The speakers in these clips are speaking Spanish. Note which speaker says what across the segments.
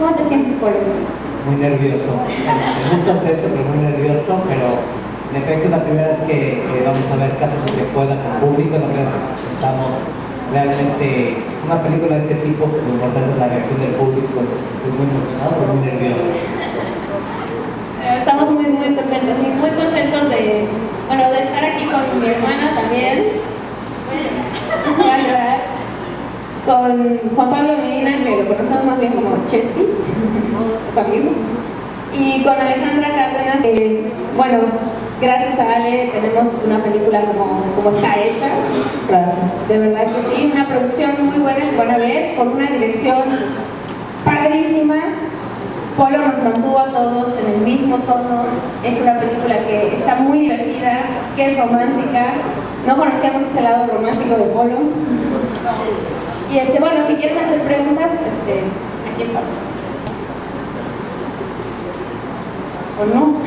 Speaker 1: ¿Cómo te sientes, Polo?
Speaker 2: Muy nervioso, muy contento pero muy nervioso, pero en efecto es la primera vez que vamos a ver Cásate que pueda con público, la primera vez que presentamos realmente una película de este tipo, lo importante es la reacción del público. Estoy muy emocionado pero muy nervioso.
Speaker 1: Estamos muy contentos y muy contentos de, bueno, de estar aquí con mi hermana también. Con Juan Pablo Medina, que lo conocemos más bien como Chesty, su amigo, y con Alejandra Cárdenas, que, bueno, gracias a Ale tenemos una película como está hecha. Gracias. De verdad que sí, una producción muy buena que van a ver, con una dirección padrísima. Polo nos mantuvo a todos en el mismo tono. Es una película que está muy divertida, que es romántica. No conocíamos ese lado romántico de Polo. Y bueno, si quieren hacer preguntas, aquí estamos. ¿O no?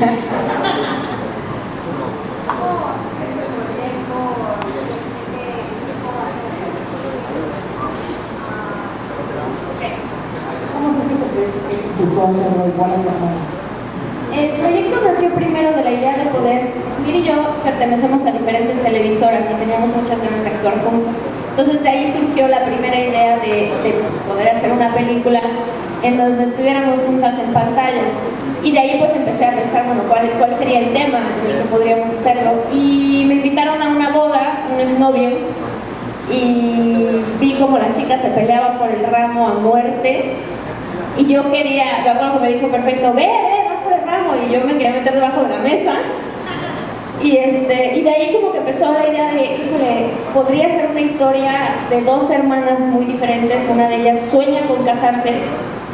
Speaker 1: El proyecto nació primero de la idea de poder, Mir y yo pertenecemos a diferentes televisoras y teníamos muchas ganas de actuar juntas. Entonces de ahí surgió la primera idea de poder hacer una película en donde estuviéramos juntas en pantalla. Y de ahí pues empecé a pensar, bueno, cuál sería el tema en el que podríamos hacerlo. Y me invitaron a una boda, un exnovio, y vi como la chica se peleaba por el ramo a muerte. Y yo quería, me acuerdo que me dijo, perfecto, ve, vas por el ramo. Y yo me quería meter debajo de la mesa. Y de ahí como que empezó la idea de, híjole, podría ser una historia de dos hermanas muy diferentes. Una de ellas sueña con casarse,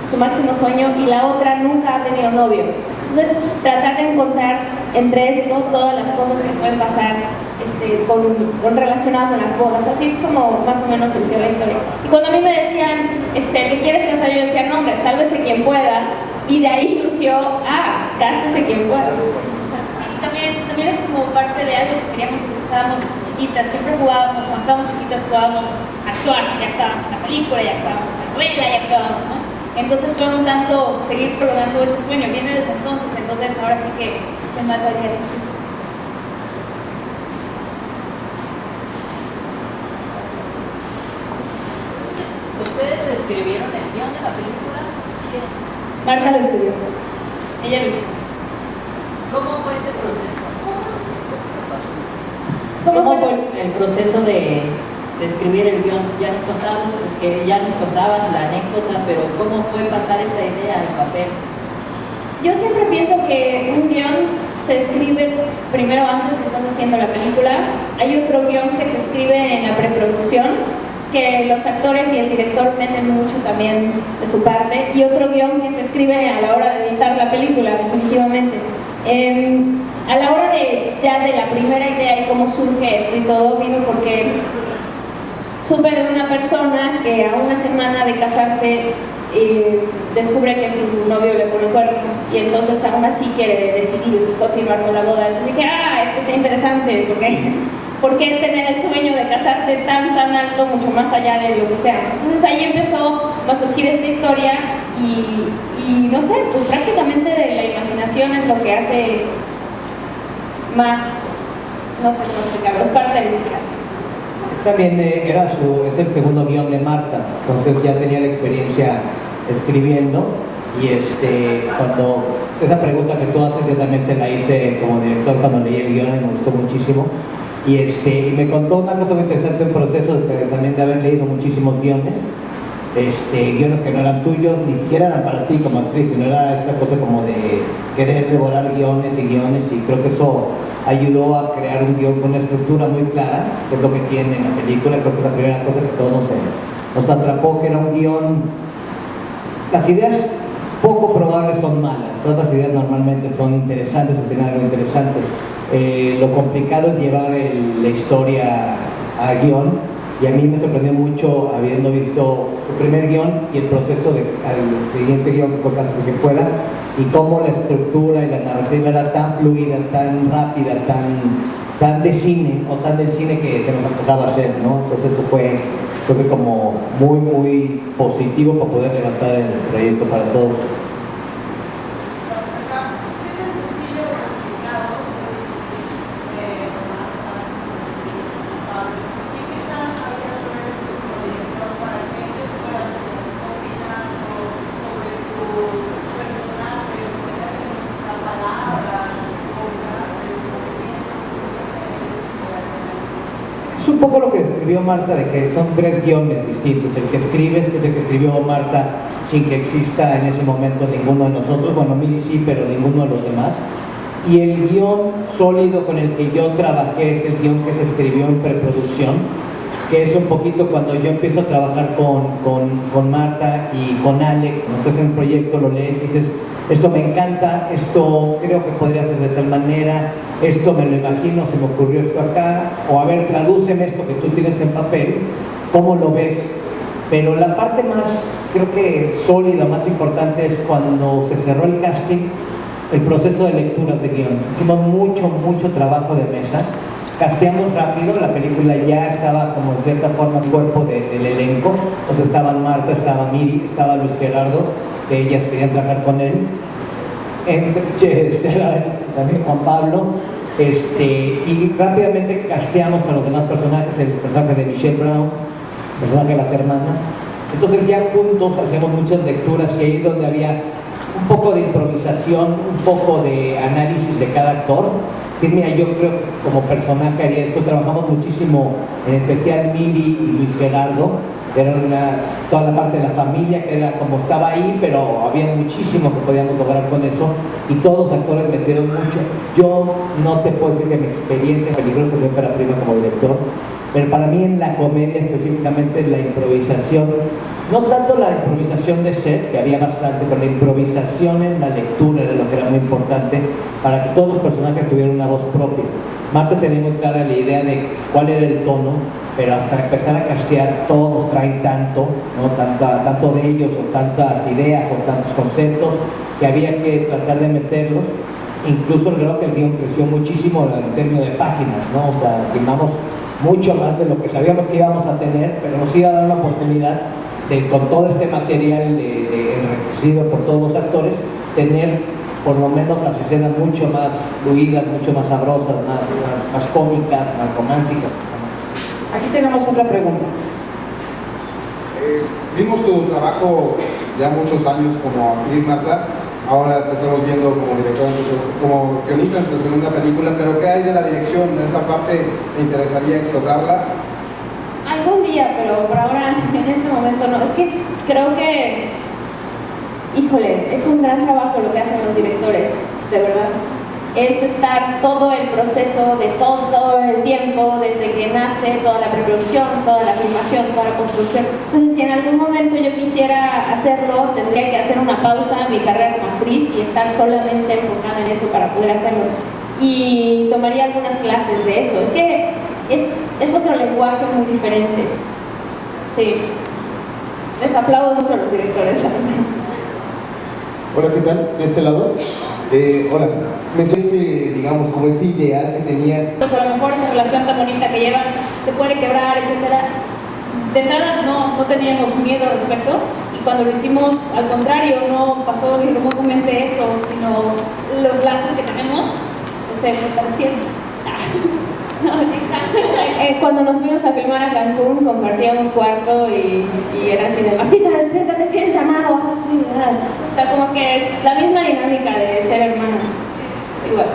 Speaker 1: su máximo sueño, y la otra nunca ha tenido novio. Entonces, tratar de encontrar entre esto todas las cosas que pueden pasar con relacionadas con las bodas. Así es como más o menos surgió la historia. Y cuando a mí me decían, ¿te quieres casar? Yo decía, no hombre, sálvese quien pueda. Y de ahí surgió, cásese quien pueda. También es como parte de algo que queríamos desde que estábamos chiquitas. Siempre jugábamos, cuando estábamos chiquitas jugábamos a actuar. Ya actuábamos en la película, ya actuábamos en la novela, ya actuábamos, ¿no? Entonces fue un tanto seguir probando ese sueño. Viene desde entonces ahora sí que se mata el día de hoy.
Speaker 3: ¿Ustedes escribieron el guión de la película? ¿Quién?
Speaker 1: Marta lo escribió. Ella lo escribió.
Speaker 3: ¿Cómo fue este proceso?
Speaker 1: ¿Cómo fue
Speaker 3: el proceso de escribir el guión? Ya nos contabas la anécdota, pero ¿cómo fue pasar esta idea al papel?
Speaker 1: Yo siempre pienso que un guión se escribe primero antes que estás haciendo la película. Hay otro guión que se escribe en la preproducción, que los actores y el director meten mucho también de su parte, y otro guión que se escribe a la hora de editar la película, definitivamente. A la hora de la primera idea y cómo surge esto y todo, vino porque supe de una persona que a una semana de casarse descubre que su novio le pone cuernos, y entonces aún así quiere decidir continuar con la boda. Entonces dije, esto está interesante, porque ¿por qué tener el sueño de casarte tan alto, mucho más allá de lo que sea? Entonces ahí empezó a surgir esta historia y no sé, pues prácticamente la imaginación es lo que hace más, no sé cómo explicarlo, es parte de la inspiración.
Speaker 2: También es el segundo guión de Marta, entonces ya tenía la experiencia escribiendo, y cuando esa pregunta que tú haces yo también se la hice como director cuando leí el guión y me gustó muchísimo. Y me contó una cosa muy interesante, un proceso también de haber leído muchísimos guiones, guiones que no eran tuyos, ni siquiera eran para ti como actriz, sino era esta cosa como de querer devorar guiones, y creo que eso ayudó a crear un guión con una estructura muy clara, que es lo que tiene en la película. Creo que es la primera cosa que todos nos atrapó, que era un guión. Las ideas poco probables son malas, todas las ideas normalmente son interesantes o tienen algo interesante. Lo complicado es llevar la historia a guión, y a mí me sorprendió mucho habiendo visto su primer guión y el proceso al siguiente guión, que fue Cásate que fuera, y cómo la estructura y la narrativa era tan fluida, tan rápida, tan de cine, o tan del cine que se nos antojaba hacer, ¿no? Entonces eso fue creo que como muy positivo para poder levantar el proyecto para todos. Es un poco lo que escribió Marta, de que son 3 guiones distintos. El que escribes es el que escribió Marta sin que exista en ese momento ninguno de nosotros, bueno, Mili sí, pero ninguno de los demás. Y el guión sólido con el que yo trabajé es el guión que se escribió en preproducción, que es un poquito cuando yo empiezo a trabajar con Marta y con Alex, entonces en el proyecto lo lees y dices, esto me encanta, esto creo que podría ser de tal manera, esto me lo imagino, se me ocurrió esto acá, o a ver, tradúceme esto que tú tienes en papel, ¿cómo lo ves? Pero la parte más, creo que sólida, más importante es cuando se cerró el casting, el proceso de lecturas de guión. Hicimos mucho trabajo de mesa, casteamos rápido, la película ya estaba como en cierta forma el cuerpo del elenco, entonces estaban Marta, estaba Miri, estaba Luis Gerardo, que ellas querían trabajar con él, también Juan Pablo, y rápidamente casteamos a los demás personajes, el personaje de Michelle Brown, el personaje de las hermanas, entonces ya juntos hacíamos muchas lecturas y ahí es donde había un poco de improvisación, un poco de análisis de cada actor. Que mira, yo creo que como personaje haría esto, trabajamos muchísimo, en especial Miri y Luis Gerardo, era toda la parte de la familia que era como estaba ahí, pero había muchísimo que podíamos lograr con eso y todos los actores metieron mucho. Yo no te puedo decir que mi experiencia peligrosa fue para prima como director, pero para mí en la comedia específicamente la improvisación, no tanto la improvisación de set, que había bastante, pero la improvisación en la lectura era lo que era muy importante para que todos los personajes tuvieran una voz propia. Marta tenía muy clara la idea de cuál era el tono, pero hasta empezar a castear todos traen tanto, ¿no? tanto de ellos o tantas ideas o tantos conceptos que había que tratar de meterlos. Incluso creo que el guión creció muchísimo en términos de páginas, ¿no? O sea, filmamos mucho más de lo que sabíamos que íbamos a tener, pero nos iba a dar la oportunidad de, con todo este material enriquecido por todos los actores, tener por lo menos las escenas mucho más fluidas, mucho más sabrosas, más cómicas, más románticas.
Speaker 4: Aquí tenemos otra pregunta.
Speaker 5: Vimos tu trabajo ya muchos años como actriz, Marta. Ahora te estamos viendo como directora, como guionista en tu segunda película, pero ¿qué hay de la dirección? ¿De esa parte te interesaría explotarla?
Speaker 1: Algún día, pero por ahora, en este momento no. Es que creo que, híjole, es un gran trabajo lo que hacen los directores, de verdad. Es estar todo el proceso de todo el tiempo, desde que nace, toda la preproducción, toda la filmación, toda la construcción. Entonces, si en algún momento yo quisiera hacerlo, tendría que hacer una pausa en mi carrera como actriz y estar solamente enfocada en eso para poder hacerlo. Y tomaría algunas clases de eso. Es que es otro lenguaje muy diferente. Sí. Les aplaudo mucho a los directores, la verdad.
Speaker 6: Hola, ¿qué tal? ¿De este lado? Hola. Mencioné, digamos, como ese ideal que tenía.
Speaker 1: Pues a lo mejor esa relación tan bonita que llevan se puede quebrar, etcétera. De entrada no teníamos miedo al respecto y cuando lo hicimos, al contrario, no pasó ni remotamente eso, sino los lazos que tenemos se fortalecieron. Cuando nos fuimos a filmar a Cancún compartíamos cuarto y era así de Martita, despiértate, tienes llamado. O sea, como que es la misma dinámica de ser hermanas. Igual,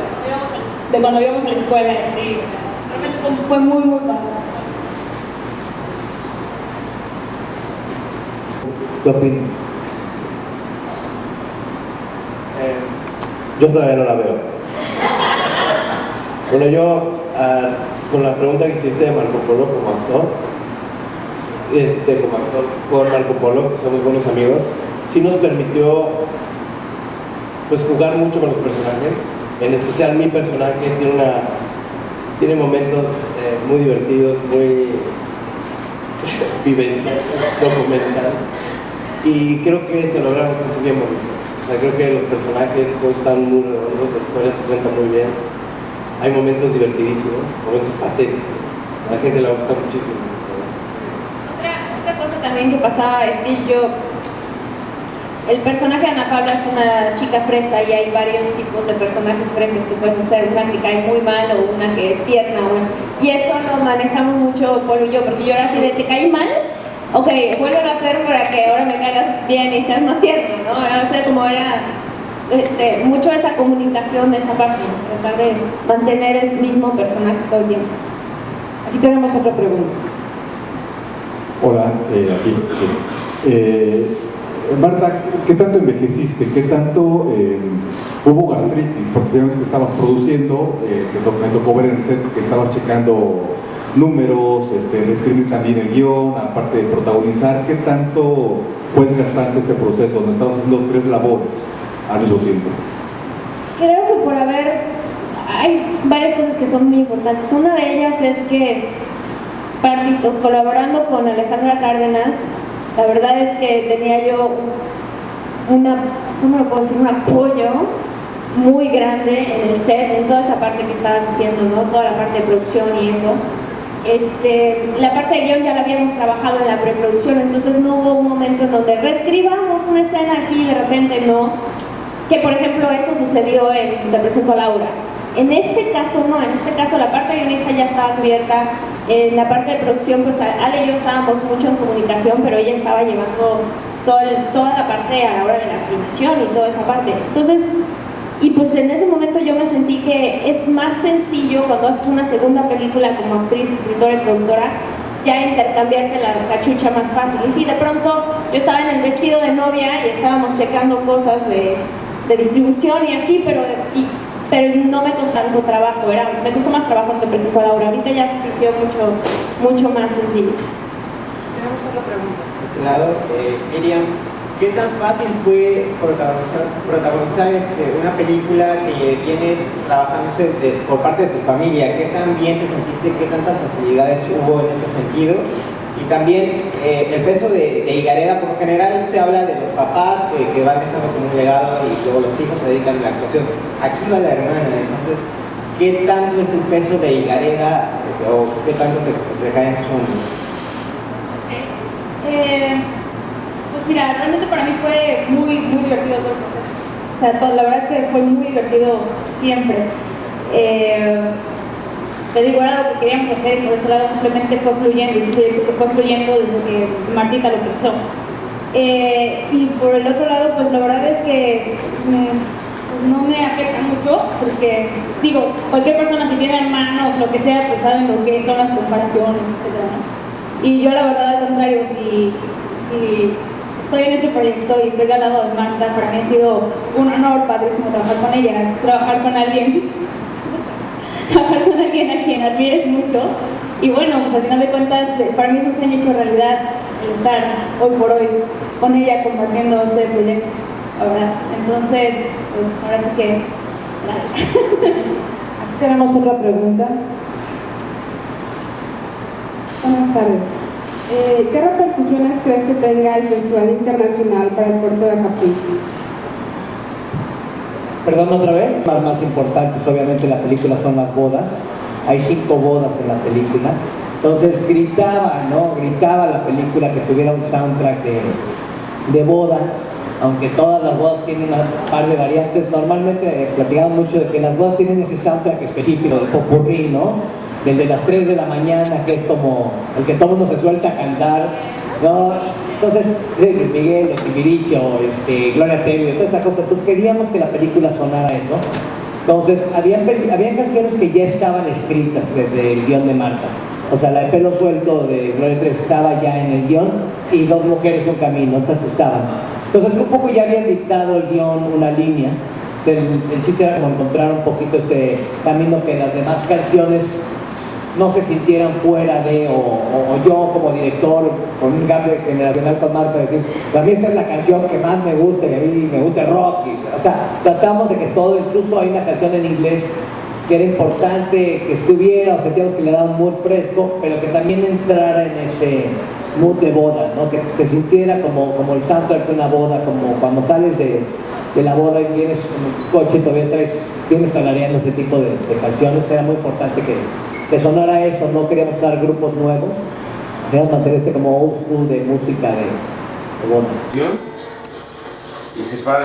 Speaker 1: de cuando íbamos a la escuela, sí. Realmente fue muy padre.
Speaker 2: ¿Qué opinas?
Speaker 7: Yo todavía no la veo. Bueno, yo, con la pregunta que hiciste de Marco Polo como actor, con Marco Polo, que somos buenos amigos, sí nos permitió pues jugar mucho con los personajes. En especial mi personaje tiene momentos muy divertidos, muy vivenciales, documentales, y creo que se lograron muy bien. O sea, creo que los personajes todos están muy redondos, la historia se cuenta muy bien. Hay momentos divertidísimos, momentos patéticos. A la gente le gusta muchísimo.
Speaker 1: también que pasaba es que el personaje de Ana Paula es una chica fresa y hay varios tipos de personajes fresas que pueden ser una que cae muy mal o una que es tierna. Y esto lo manejamos mucho Polo y yo, porque yo era así de, ¿te caí mal? Ok, vuelvo a hacer para que ahora me caigas bien y seas más tierno, ¿no? O sea, como era mucho esa comunicación de esa parte, tratar de mantener el mismo personaje todo el tiempo.
Speaker 4: Aquí tenemos otra pregunta.
Speaker 8: Hola, aquí. Marta, ¿qué tanto envejeciste? ¿Qué tanto hubo gastritis? Porque obviamente estabas produciendo, me tocó ver en el set que estabas checando números, escribir también el guión, aparte de protagonizar. ¿Qué tanto fue desgastante este proceso donde estabas haciendo 3 labores al mismo tiempo?
Speaker 1: Creo que hay varias cosas que son muy importantes. Una de ellas es que colaborando con Alejandra Cárdenas, la verdad es que tenía yo un apoyo muy grande en el set, en toda esa parte que estabas diciendo, ¿no? Toda la parte de producción y eso. La parte de guión ya la habíamos trabajado en la preproducción, entonces no hubo un momento en donde reescribamos una escena aquí y de repente no. Que por ejemplo eso sucedió en Te presento a Laura. En este caso no, en este caso la parte guionista ya estaba cubierta. En la parte de producción, pues Ale y yo estábamos mucho en comunicación, pero ella estaba llevando toda la parte a la hora de la filmación y toda esa parte. Entonces, y pues en ese momento yo me sentí que es más sencillo cuando haces una segunda película como actriz, escritora y productora, ya intercambiarte la cachucha más fácil. Y sí, de pronto yo estaba en el vestido de novia y estábamos checando cosas de distribución y así, pero no me costó tanto trabajo, me costó más trabajo Te presento a Laura. Ahorita ya se sintió mucho más sencillo.
Speaker 4: Tenemos otra pregunta.
Speaker 9: De este lado, Miriam, ¿qué tan fácil fue protagonizar una película que viene trabajándose por parte de tu familia? ¿Qué tan bien te sentiste? ¿Qué tantas facilidades hubo en ese sentido? Y también el peso de Higareda, por lo general se habla de los papás que van dejando como un legado y luego los hijos se dedican a la actuación. Aquí va la hermana, entonces, ¿qué tanto es el peso de Higareda o qué tanto te recae en sus hombros?
Speaker 1: Pues mira, realmente para mí fue muy divertido todo el proceso. O sea, la verdad es que fue muy divertido siempre. Te digo, era lo que queríamos hacer y por ese lado simplemente fue fluyendo, desde que Martita lo pensó. Y por el otro lado, pues la verdad es que no me afecta mucho, porque digo, cualquier persona si tiene hermanos, lo que sea, pues saben lo que son las comparaciones, etc., ¿no? Y yo la verdad, al contrario, si estoy en ese proyecto y estoy al lado de Marta, para mí ha sido un honor padrísimo trabajar con ella, trabajar con alguien a quien admires mucho. Y bueno, pues al final de cuentas, para mí es un sueño hecho realidad el estar hoy por hoy con ella compartiendo este proyecto, ¿verdad? Entonces, pues ahora sí que es. Gracias.
Speaker 4: Aquí tenemos otra pregunta. Buenas tardes. ¿Qué repercusiones crees que tenga el Festival Internacional para el puerto de Acapulco?
Speaker 2: Perdón, otra vez. Más importantes, obviamente, la película son las bodas. Hay 5 bodas en la película. Entonces gritaba la película que tuviera un soundtrack de boda, aunque todas las bodas tienen una par de variantes. Normalmente platicamos mucho de que las bodas tienen ese soundtrack específico de popurrí, ¿no? Desde las 3 de la mañana, que es como el que todo mundo se suelta a cantar, ¿no? Entonces, Luis Miguel, Timbiriche, Gloria Trevi, toda esta cosa. Entonces queríamos que la película sonara eso. Entonces, habían canciones que ya estaban escritas desde el guión de Marta. O sea, la de Pelo Suelto de Gloria Trevi estaba ya en el guión y Dos Mujeres, Un Camino, esas estaban. Entonces, un poco ya habían dictado el guión una línea. El chiste era como encontrar un poquito este camino que las demás canciones no se sintieran fuera de, o yo como director, con un cambio generacional con Marta, decir, a mí esta es la canción que más me gusta, y a mí me gusta el rock, o sea, tratamos de que todo, incluso hay una canción en inglés que era importante que estuviera, o sentíamos que le daba un mood fresco, pero que también entrara en ese mood de boda, ¿no? Que se sintiera como el soundtrack de una boda, como cuando sales de la boda y tienes un coche, todavía tienes tarareando ese tipo de canciones. Era muy importante que sonara eso. No queríamos dar grupos nuevos, Queríamos mantener este como old school de música de boda.
Speaker 10: Y se para